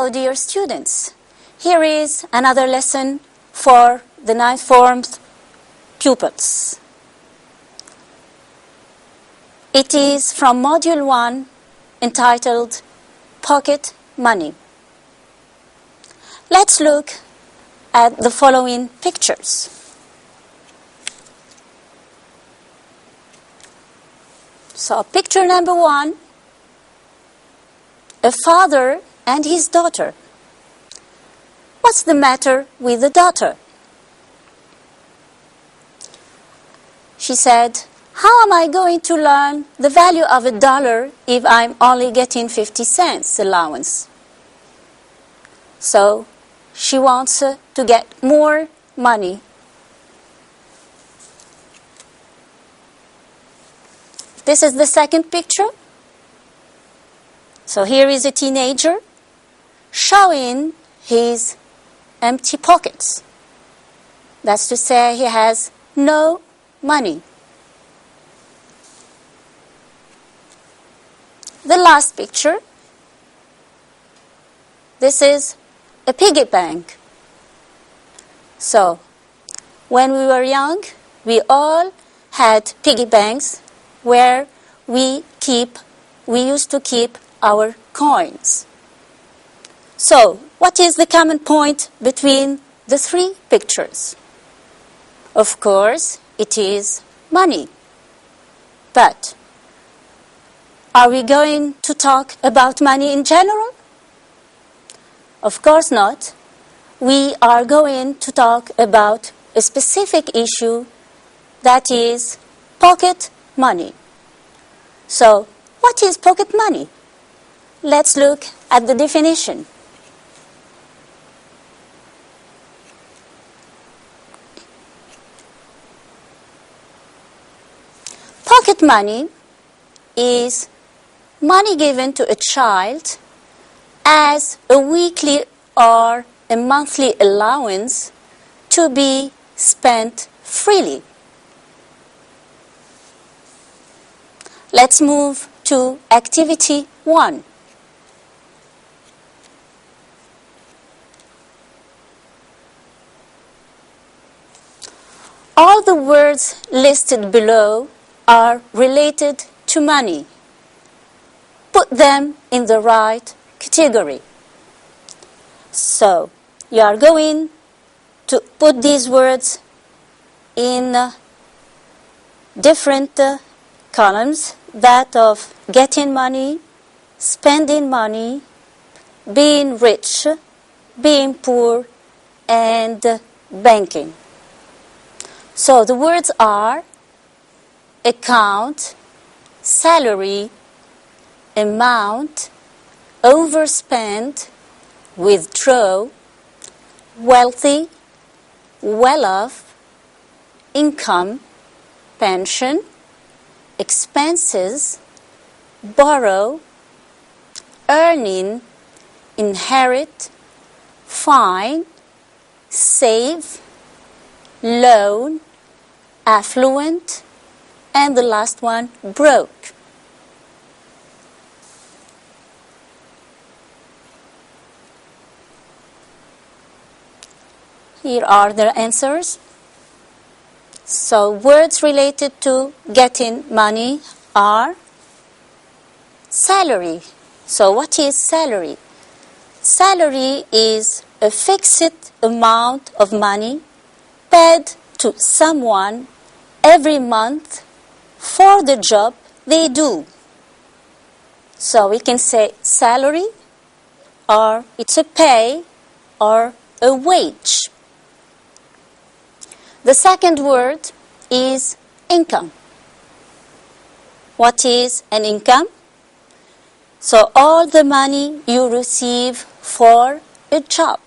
Hello, dear students. Here is another lesson for the ninth form pupils. It is from Module 1 entitled Pocket Money. Let's look at the following pictures. So, picture number 1, a father and his daughter. What's the matter with the daughter? She said, "How am I going to learn the value of $1 if I'm only getting 50 cents allowance?" So she wants to get more money. This is the second picture. So here is a teenager showing his empty pockets. That's to say, he has no money. The last picture, this is a piggy bank. So, when we were young, we all had piggy banks where we used to keep our coins. So, what is the common point between the three pictures? Of course, it is money. But are we going to talk about money in general? Of course not. We are going to talk about a specific issue, that is pocket money. So, what is pocket money? Let's look at the definition. Pocket money is money given to a child as a weekly or a monthly allowance to be spent freely. Let's move to activity 1. All the words listed below are related to money. Put them in the right category. So, you are going to put these words in different columns, that of getting money, spending money, being rich, being poor, and banking. So the words are account, salary, amount, overspend, withdraw, wealthy, well-off, income, pension, expenses, borrow, earning, inherit, fine, save, loan, affluent, and the last one, broke. Here are the answers. So, words related to getting money are salary. So, what is salary? Salary is a fixed amount of money paid to someone every month for the job they do. So, we can say salary, or it's a pay or a wage. The second word is income. What is an income? So, all the money you receive for a job.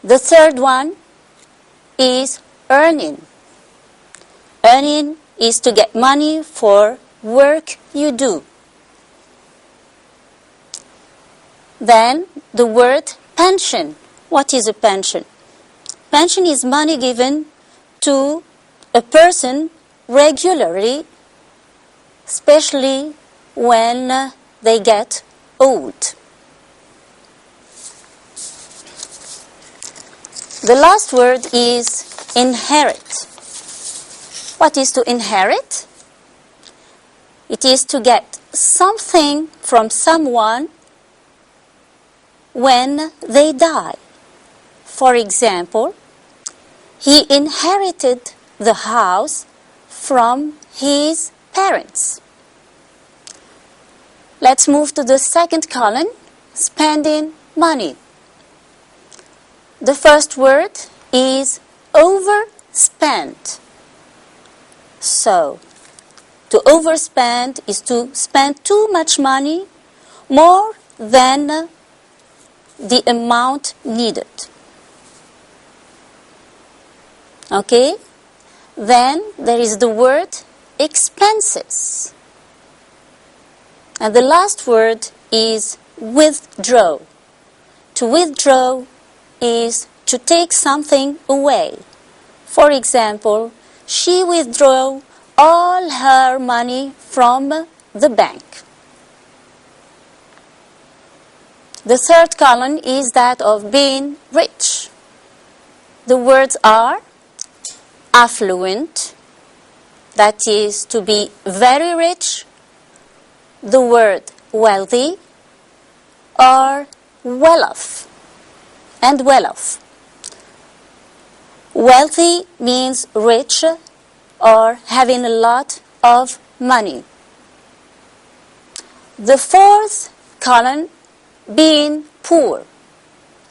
The third one is earning. Earning is to get money for work you do. Then the word pension. What is a pension? Pension is money given to a person regularly, especially when they get old. The last word is inherit. What is to inherit? It is to get something from someone when they die. For example, he inherited the house from his parents. Let's move to the second column, spending money. The first word is overspend. So, to overspend is to spend too much money, more than the amount needed. Okay? Then there is the word expenses. And the last word is withdraw. To withdraw is to take something away. For example, she withdrew all her money from the bank. The third column is that of being rich. The words are affluent, that is to be very rich, the word wealthy, or well-off, and well-off. Wealthy means rich or having a lot of money. The fourth column, being poor.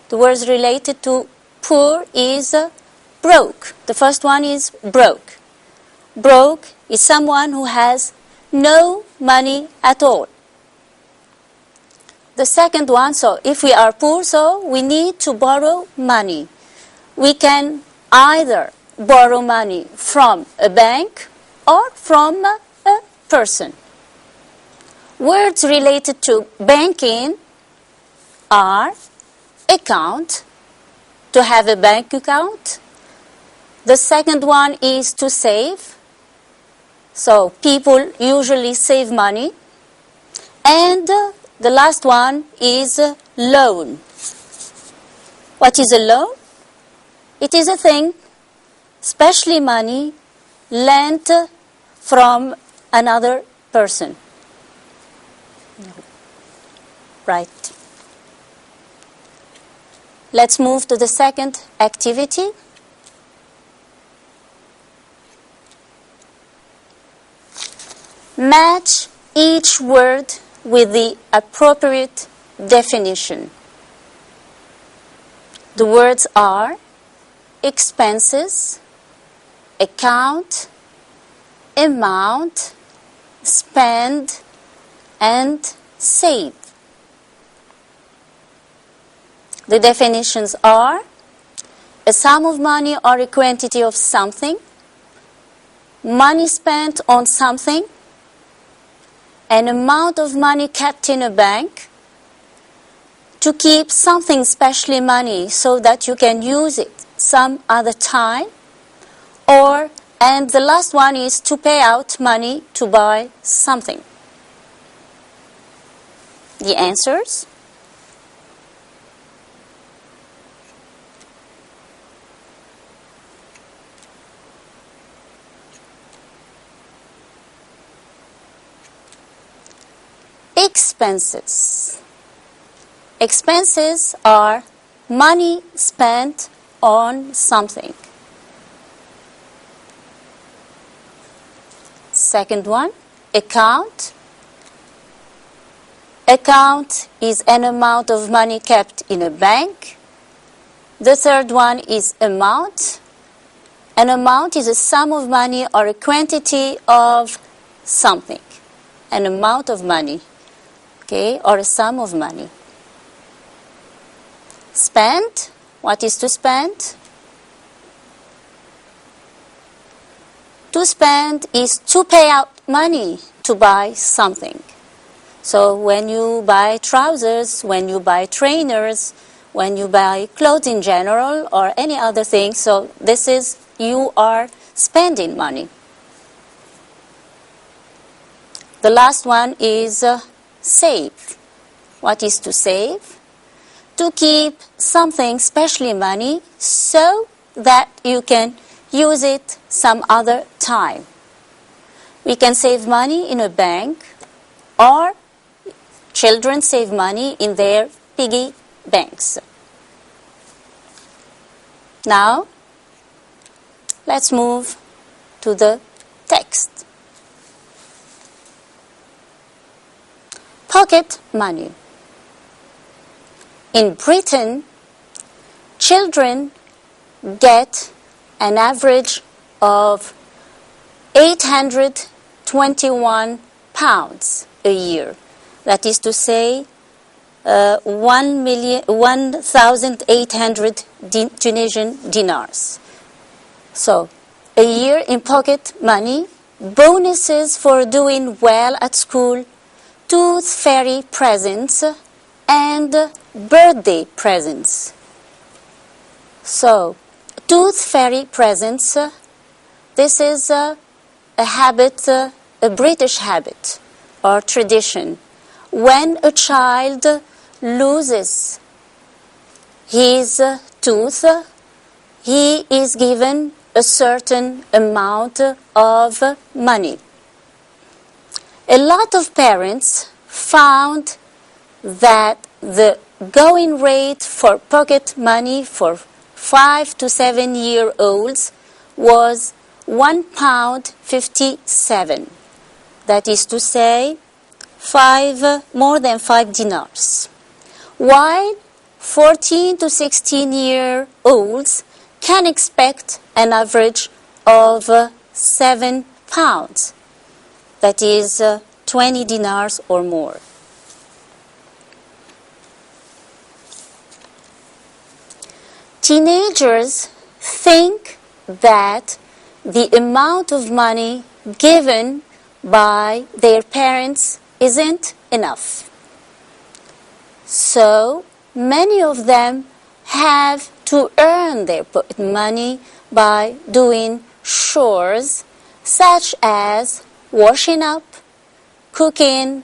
The words related to poor is broke. The first one is broke. Broke is someone who has no money at all. The second one, so if we are poor, so we need to borrow money. We can either borrow money from a bank or from a person. Words related to banking are account, to have a bank account. The second one is to save. So people usually save money. And the last one is loan. What is a loan? It is a thing, especially money, lent from another person. Right. Let's move to the second activity. Match each word with the appropriate definition. The words are expenses, account, amount, spend, and save. The definitions are a sum of money or a quantity of something, money spent on something, an amount of money kept in a bank, to keep something, especially money, so that you can use it some other time, and the last one is to pay out money to buy something. The answers? Expenses. Expenses are money spent on something. Second one, account. Account is an amount of money kept in a bank. The third one is amount. An amount is a sum of money or a quantity of something. An amount of money. Okay, or a sum of money. Spend, what is to spend? To spend is to pay out money to buy something. So when you buy trousers, when you buy trainers, when you buy clothes in general or any other thing, so this is, you are spending money. The last one is save. What is to save? to keep something, especially money, so that you can use it some other time. We can save money in a bank, or children save money in their piggy banks. Now, let's move to the text. Pocket money. In Britain, children get an average of £821 a year. That is to say, 1,800 Tunisian dinars. So, a year in pocket money, bonuses for doing well at school, tooth fairy presents, and birthday presents. So, tooth fairy presents, this is a habit, a British habit or tradition. When a child loses his tooth, he is given a certain amount of money. A lot of parents found that the going rate for pocket money for 5 to 7 year olds was £1.57. That is to say, more than 5 dinars. While 14 to 16 year olds can expect an average of £7. That is 20 dinars or more. Teenagers think that the amount of money given by their parents isn't enough. So many of them have to earn their money by doing chores such as washing up, cooking,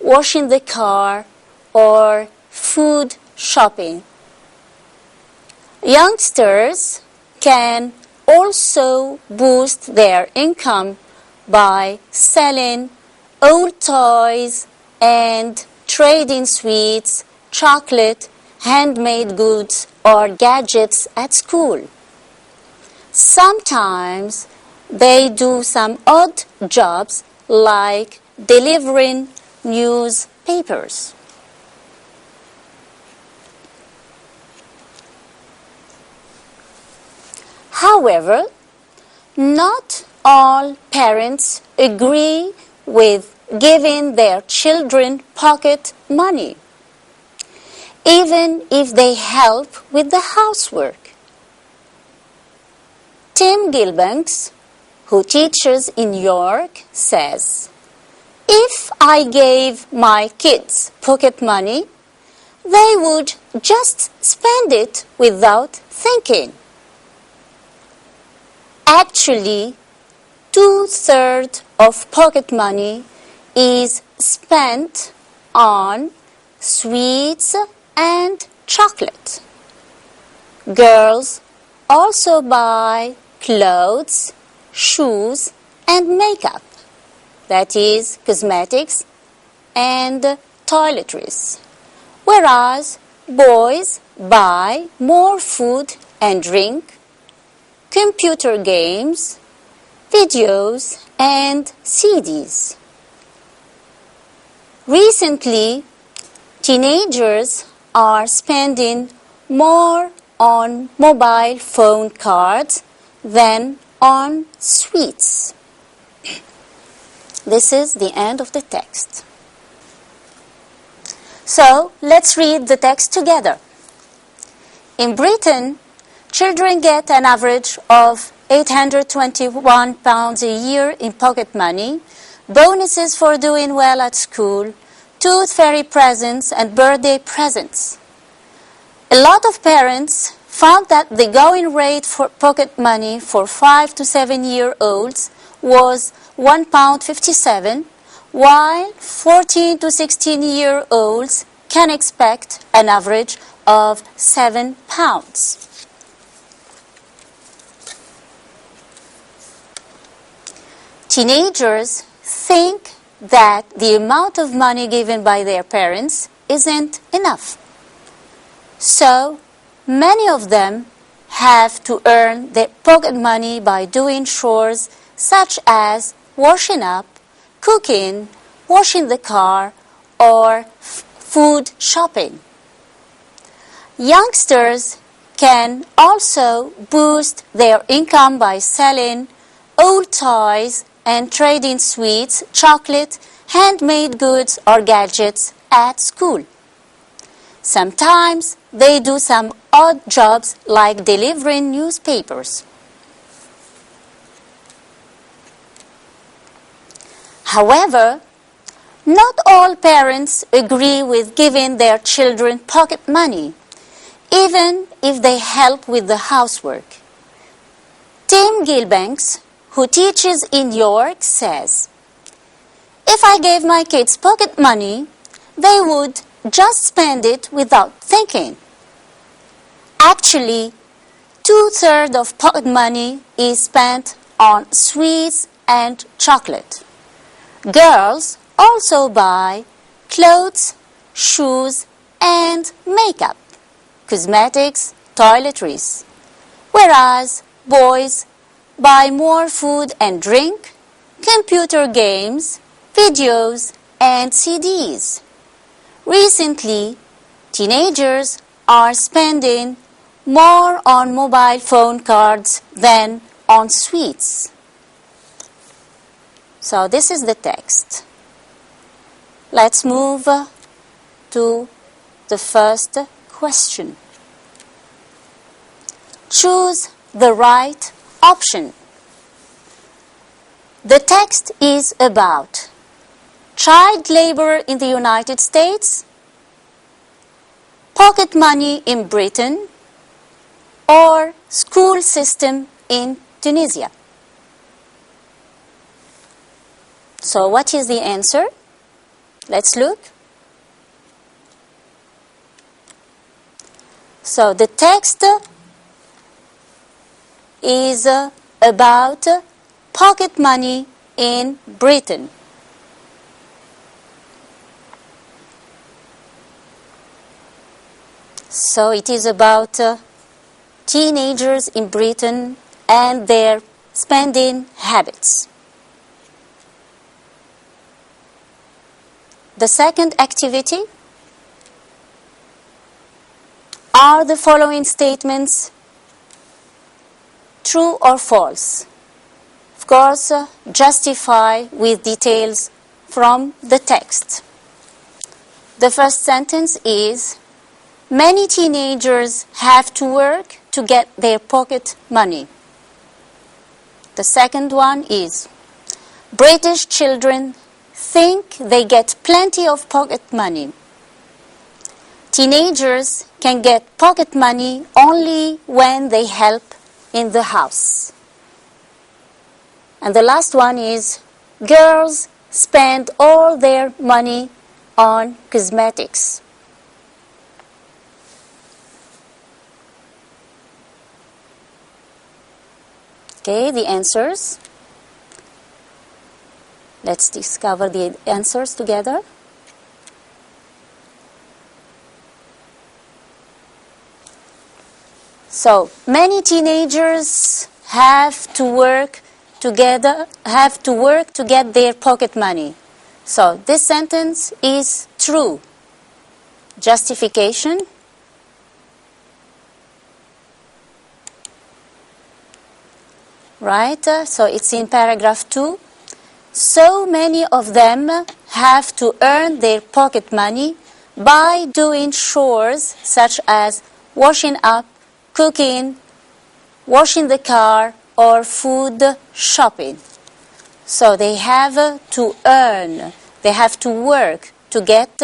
washing the car, or food shopping. Youngsters can also boost their income by selling old toys and trading sweets, chocolate, handmade goods, or gadgets at school. Sometimes they do some odd jobs like delivering newspapers. However, not all parents agree with giving their children pocket money, even if they help with the housework. Tim Gilbanks, who teaches in York, says, "If I gave my kids pocket money, they would just spend it without thinking." Actually, 2/3 of pocket money is spent on sweets and chocolate. Girls also buy clothes, shoes, and makeup, that is, cosmetics and toiletries, whereas boys buy more food and drink, computer games, videos, and CDs. Recently, teenagers are spending more on mobile phone cards than on sweets. This is the end of the text. So, let's read the text together. In Britain, children get an average of £821 a year in pocket money, bonuses for doing well at school, tooth fairy presents, and birthday presents. A lot of parents found that the going rate for pocket money for 5 to 7 year olds was £1.57, while 14 to 16 year olds can expect an average of £7. Teenagers think that the amount of money given by their parents isn't enough. So many of them have to earn their pocket money by doing chores such as washing up, cooking, washing the car, or food shopping. Youngsters can also boost their income by selling old toys and trading sweets, chocolate, handmade goods, or gadgets at school. Sometimes they do some odd jobs like delivering newspapers. However, not all parents agree with giving their children pocket money, even if they help with the housework. Tim Gilbanks, who teaches in York, says, "If I gave my kids pocket money, they would just spend it without thinking." Actually, 2/3 of pocket money is spent on sweets and chocolate. Girls also buy clothes, shoes, and makeup, cosmetics, toiletries, whereas boys buy more food and drink, computer games, videos, and CDs. Recently, teenagers are spending more on mobile phone cards than on sweets. So this is the text. Let's move to the first question. Choose the right option. The text is about child labor in the United States, pocket money in Britain, or school system in Tunisia. So what is the answer? Let's look. So the text is about pocket money in Britain. So it is about teenagers in Britain and their spending habits. The second activity: are the following statements true or false? Of course, justify with details from the text. The first sentence is, many teenagers have to work to get their pocket money. The second one is, British children think they get plenty of pocket money. Teenagers can get pocket money only when they help in the house. And the last one is, girls spend all their money on cosmetics. Okay, the answers. Let's discover the answers together. So, many teenagers have to work to get their pocket money. So, this sentence is true. Justification. Right? So, it's in paragraph 2. So many of them have to earn their pocket money by doing chores such as washing up, cooking, washing the car, or food shopping. So they have to earn, they have to work to get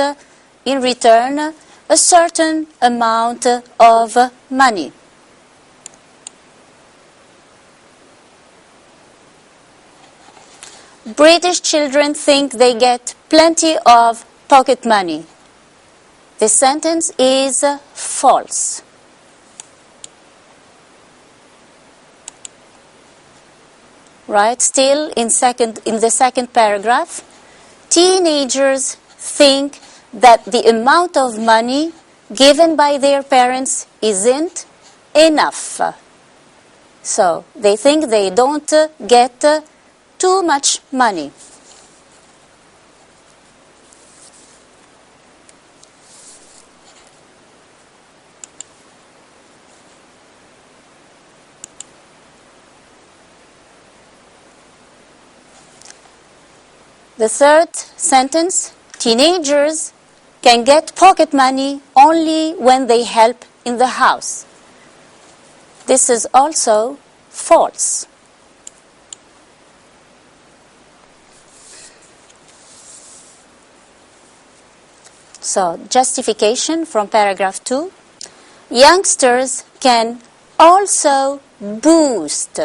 in return a certain amount of money. British children think they get plenty of pocket money. This sentence is false. Right? Still in the second paragraph, teenagers think that the amount of money given by their parents isn't enough. So they think they don't get too much money. The third sentence, teenagers can get pocket money only when they help in the house. This is also false. So, justification from paragraph 2. Youngsters can also boost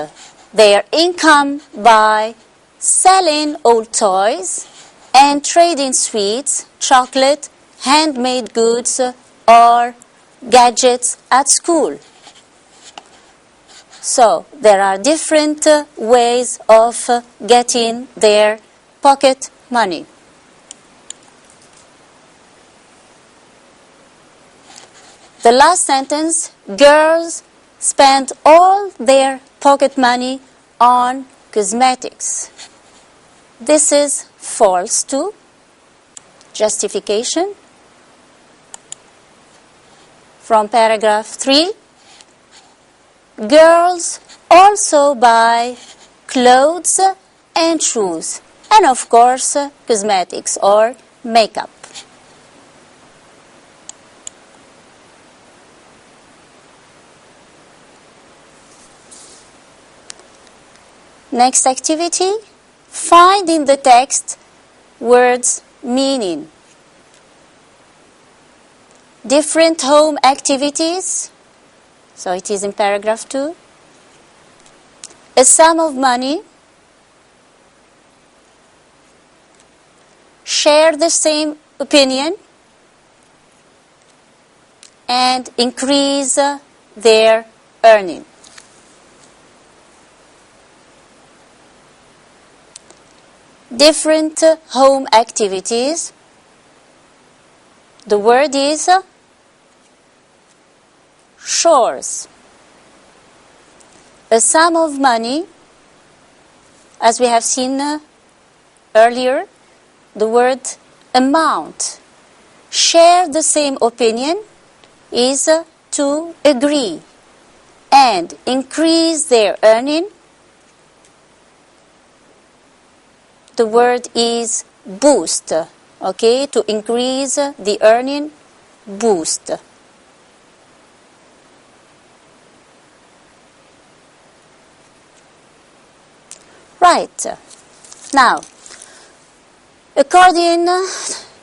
their income by selling old toys and trading sweets, chocolate, handmade goods, or gadgets at school. So there are different ways of getting their pocket money. The last sentence, girls spend all their pocket money on cosmetics. This is false too. Justification from paragraph 3. Girls also buy clothes and shoes, and of course cosmetics or makeup. Next activity, find in the text words meaning. Different home activities, so it is in paragraph 2. A sum of money. Share the same opinion. And increase their earning. Different home activities. The word is chores. A sum of money, as we have seen earlier, the word amount. Share the same opinion is to agree, and increase their earning. The word is boost. Okay, to increase the earning, boost. Right. Now, according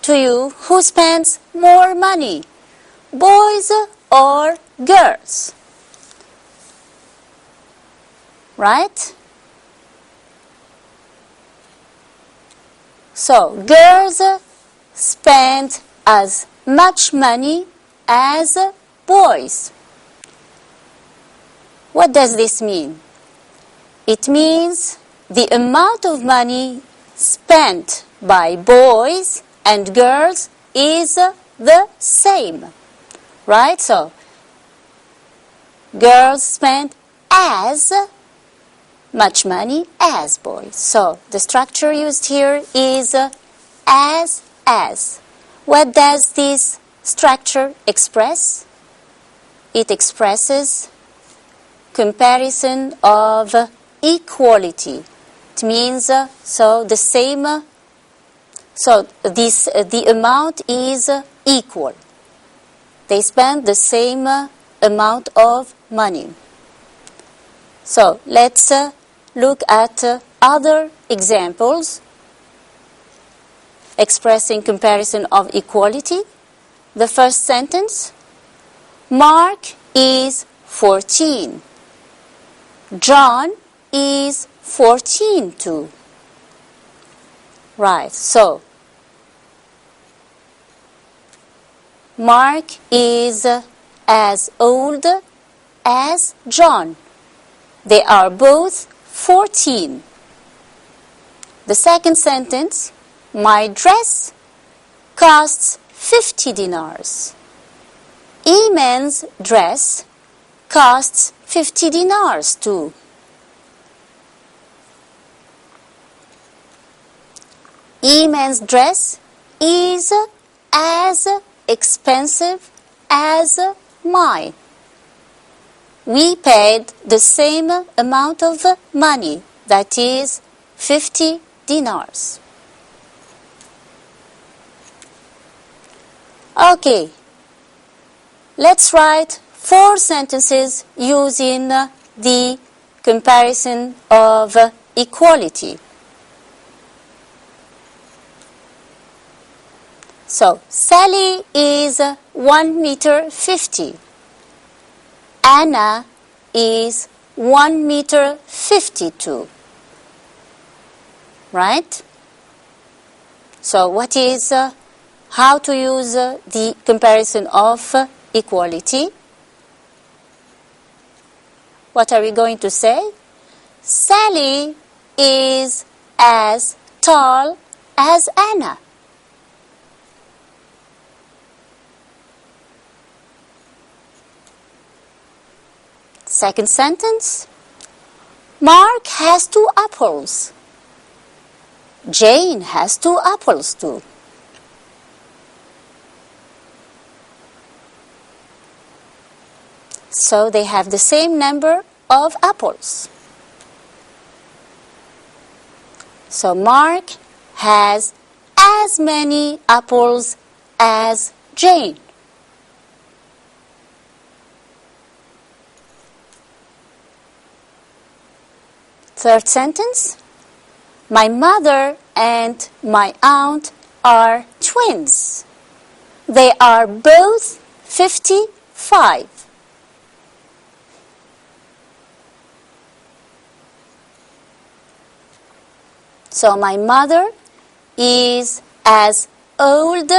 to you, who spends more money? Boys or girls? Right? So, girls spend as much money as boys. What does this mean? It means the amount of money spent by boys and girls is the same. Right? So, girls spend as much money as boys. So, the structure used here is as. What does this structure express? It expresses comparison of equality. It means so the same. So the amount is equal. They spend the same amount of money. So let's look at other examples expressing comparison of equality. The first sentence, Mark is 14. John is 14 too. Right, so Mark is as old as John. They are both 14. The second sentence, my dress costs 50 dinars. Iman's dress costs 50 dinars too. Iman's dress is as expensive as mine. We paid the same amount of money, that is 50 dinars. Okay, let's write 4 sentences using the comparison of equality. So, Sally is 1 meter 50. Anna is 1 meter 52. Right? So, what is how to use the comparison of equality? What are we going to say? Sally is as tall as Anna. Second sentence. Mark has 2 apples. Jane has 2 apples too. So they have the same number of apples. So Mark has as many apples as Jane. Third sentence. My mother and my aunt are twins. They are both 55. So my mother is as old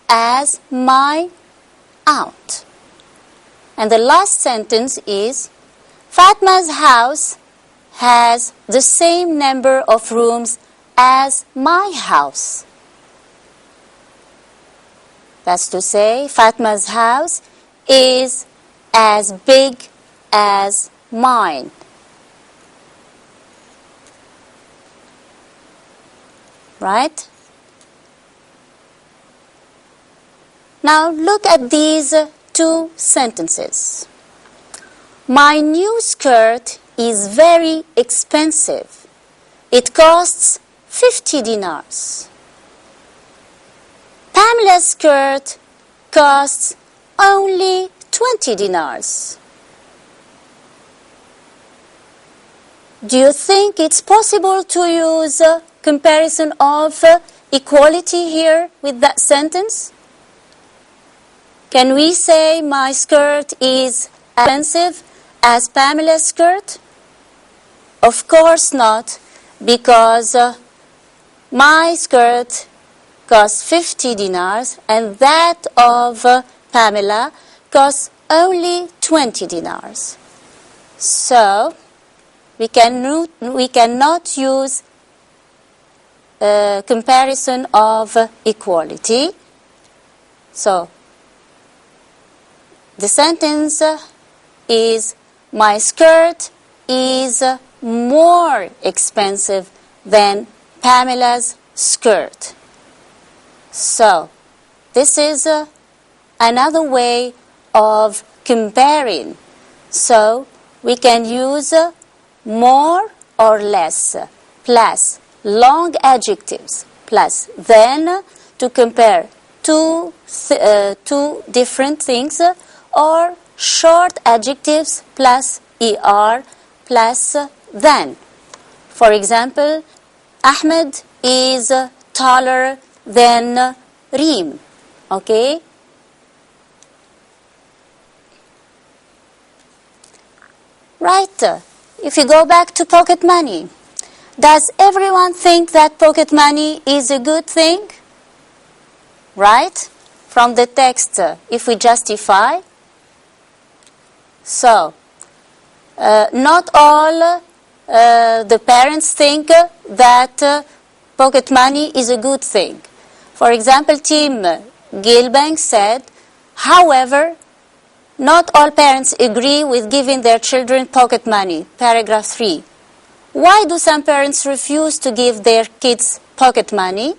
as my aunt. And the last sentence is, Fatma's house has the same number of rooms as my house. That's to say, Fatma's house is as big as mine. Right? Now look at these 2 sentences. My new skirt is very expensive. It costs 50 dinars. Pamela's skirt costs only 20 dinars. Do you think it's possible to use a comparison of equality here with that sentence? Can we say my skirt is as expensive as Pamela's skirt? Of course not, because my skirt costs 50 dinars and that of Pamela costs only 20 dinars. So, we cannot use a comparison of equality. So, the sentence is, my skirt is more expensive than Pamela's skirt. So, this is another way of comparing. So, we can use more or less plus long adjectives plus then to compare two different things, or short adjectives plus er plus than. For example, Ahmed is taller than Reem. Okay? Right. If you go back to pocket money, does everyone think that pocket money is a good thing? Right? from the text if we justify. So, not all the parents think that pocket money is a good thing. For example, Tim Gilbank said, however, not all parents agree with giving their children pocket money. Paragraph 3. Why do some parents refuse to give their kids pocket money?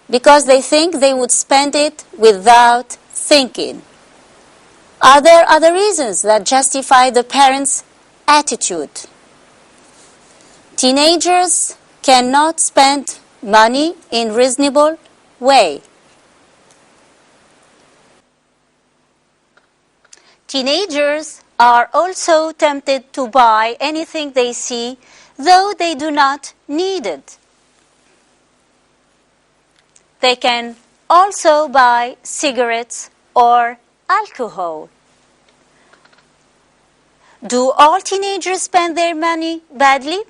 Because they think they would spend it without thinking. Are there other reasons that justify the parents' attitude? Teenagers cannot spend money in reasonable way. Teenagers are also tempted to buy anything they see, though they do not need it. They can also buy cigarettes or alcohol. Do all teenagers spend their money badly?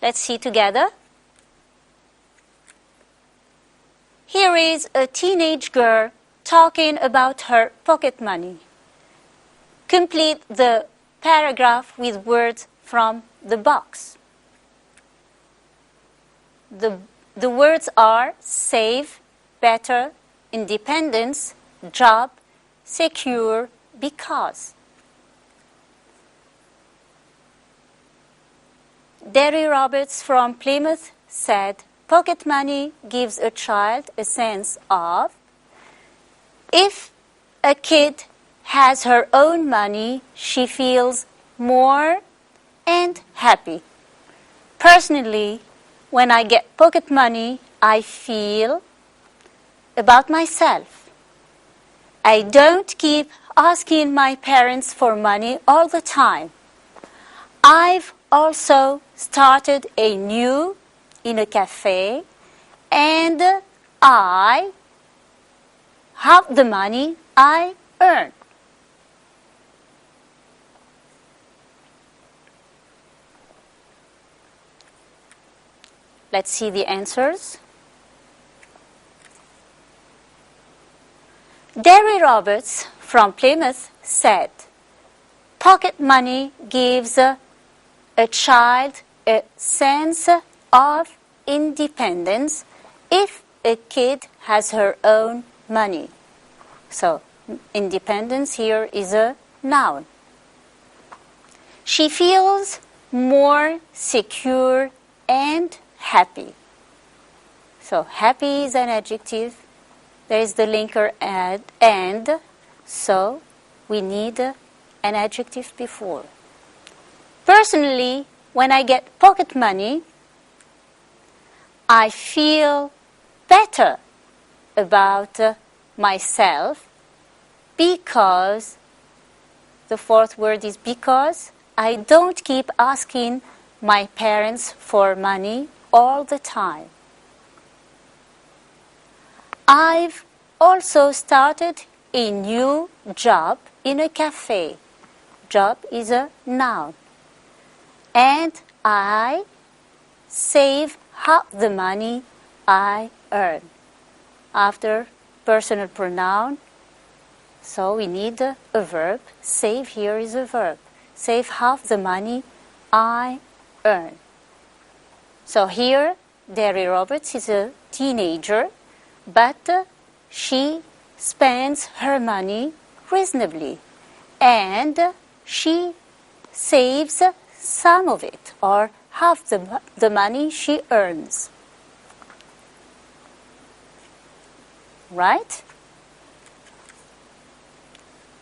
Let's see together. Here is a teenage girl talking about her pocket money. Complete the paragraph with words from the box. The words are save, better, independence, job, secure, because. Derry Roberts from Plymouth said, pocket money gives a child a sense of, if a kid has her own money, she feels more and happy. Personally, when I get pocket money, I feel about myself. I don't keep asking my parents for money all the time. I've also started anew in a cafe, and I have the money I earn. Let's see the answers. Derry Roberts from Plymouth said, pocket money gives a child a sense of independence if a kid has her own money. So, independence here is a noun. She feels more secure and happy. So, happy is an adjective. There is the linker and, so we need an adjective before. Personally, when I get pocket money, I feel better about myself because, the fourth word is because, I don't keep asking my parents for money all the time. I've also started a new job in a cafe. Job is a noun. And I save half the money I earn. After personal pronoun, so we need a verb. Save here is a verb. Save half the money I earn. So here, Derry Roberts is a teenager, but she spends her money reasonably, and she saves some of it, or half the money she earns. Right?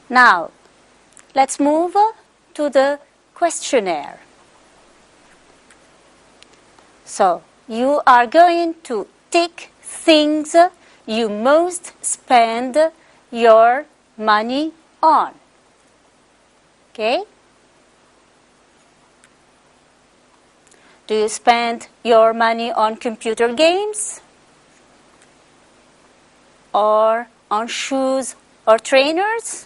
Now, let's move to the questionnaire. So, you are going to tick things you most spend your money on. Okay? Do you spend your money on computer games? Or on shoes or trainers?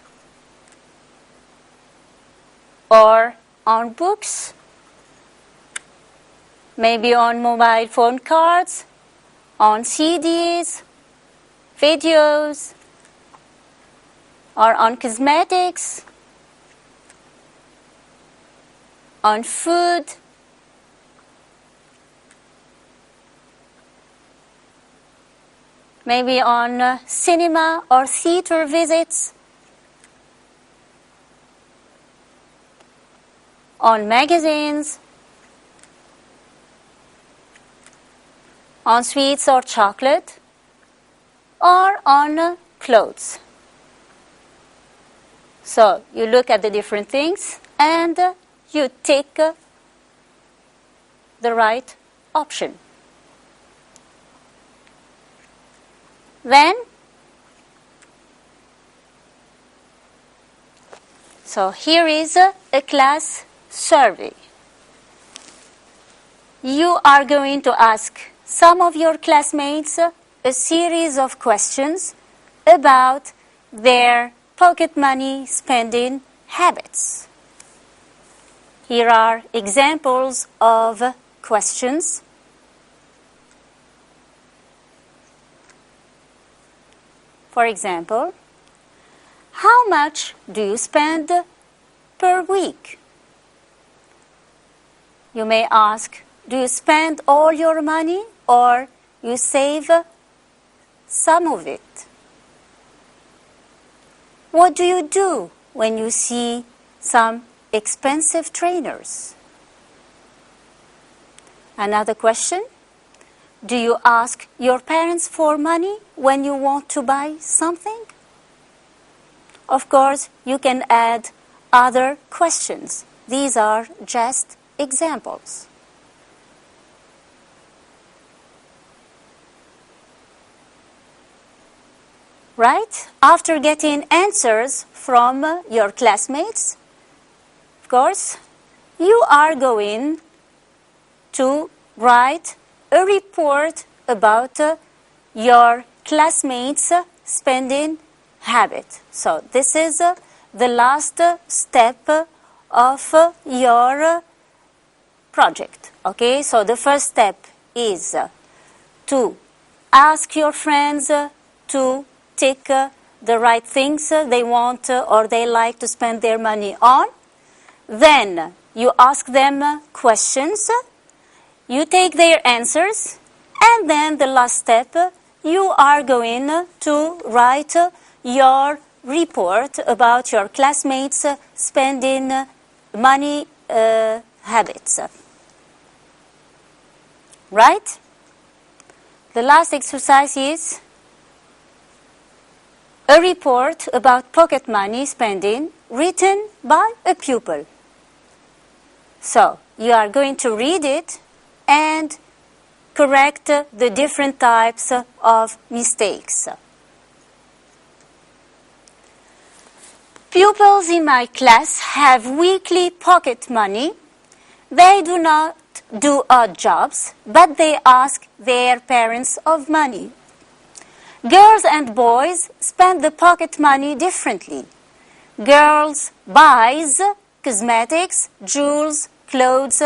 Or on books? Maybe on mobile phone cards? On CDs? videos or on cosmetics, on food, maybe on cinema or theater visits, on magazines, on sweets or chocolate, or on clothes. So you look at the different things and you take the right option. Then, so here is a class survey. You are going to ask some of your classmates a series of questions about their pocket money spending habits. Here are examples of questions. For example, how much do you spend per week? You may ask, do you spend all your money or you save some of it? What do you do when you see some expensive trainers? Another question, do you ask your parents for money when you want to buy something? Of course, you can add other questions. These are just examples. Right? After getting answers from your classmates, of course, you are going to write a report about your classmates' spending habit. So this is the last step of your project. Okay, so the first step is to ask your friends to take the right things they want or they like to spend their money on. Then you ask them questions, you take their answers, and then the last step, you are going to write your report about your classmates' spending money habits. Right? The last exercise is a report about pocket money spending written by a pupil. So, you are going to read it and correct the different types of mistakes. Pupils in my class have weekly pocket money. They do not do odd jobs, but they ask their parents of money. Girls and boys spend the pocket money differently. Girls buys cosmetics, jewels, clothes,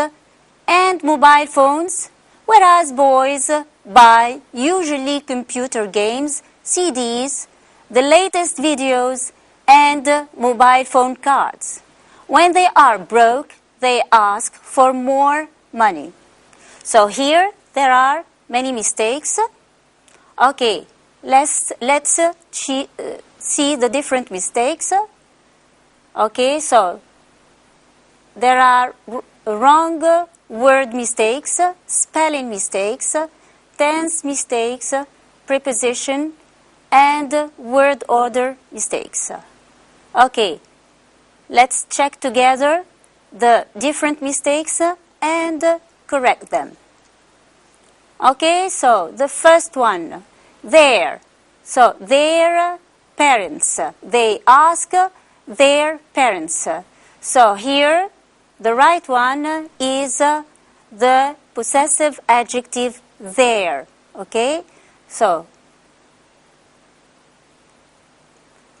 and mobile phones, whereas boys buy usually computer games, CDs, the latest videos, and mobile phone cards. When they are broke, they ask for more money. So here there are many mistakes. Okay, let's see the different mistakes. Okay, so there are wrong word mistakes, spelling mistakes, tense mistakes, preposition, and word order mistakes. Okay, let's check together the different mistakes and correct them. Okay, so the first one, their. So their parents. They ask their parents. So here, the right one is the possessive adjective their. Okay, so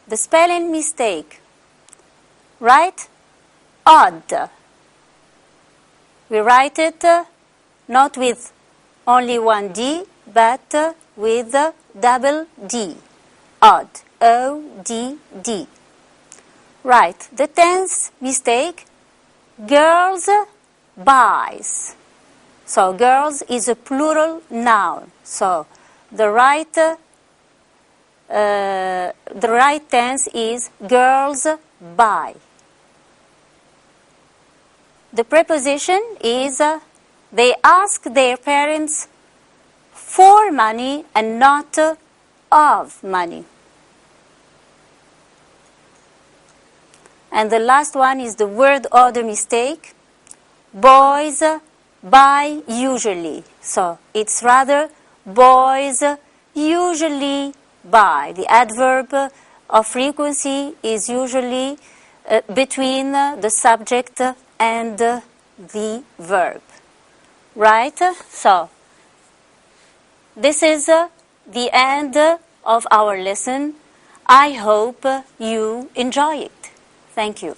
the spelling mistake, right? Odd. We write it not with only one D, but with double D. odd, O-D-D. Right, the tenth mistake, girls buys. So girls is a plural noun. So the right tense is girls buy. The preposition is they ask their parents for money and not of money. And the last one is the word order mistake. Boys buy usually. So it's rather boys usually buy. The adverb of frequency is usually between the subject and the verb. Right? So this is the end of our lesson. I hope you enjoy it. Thank you.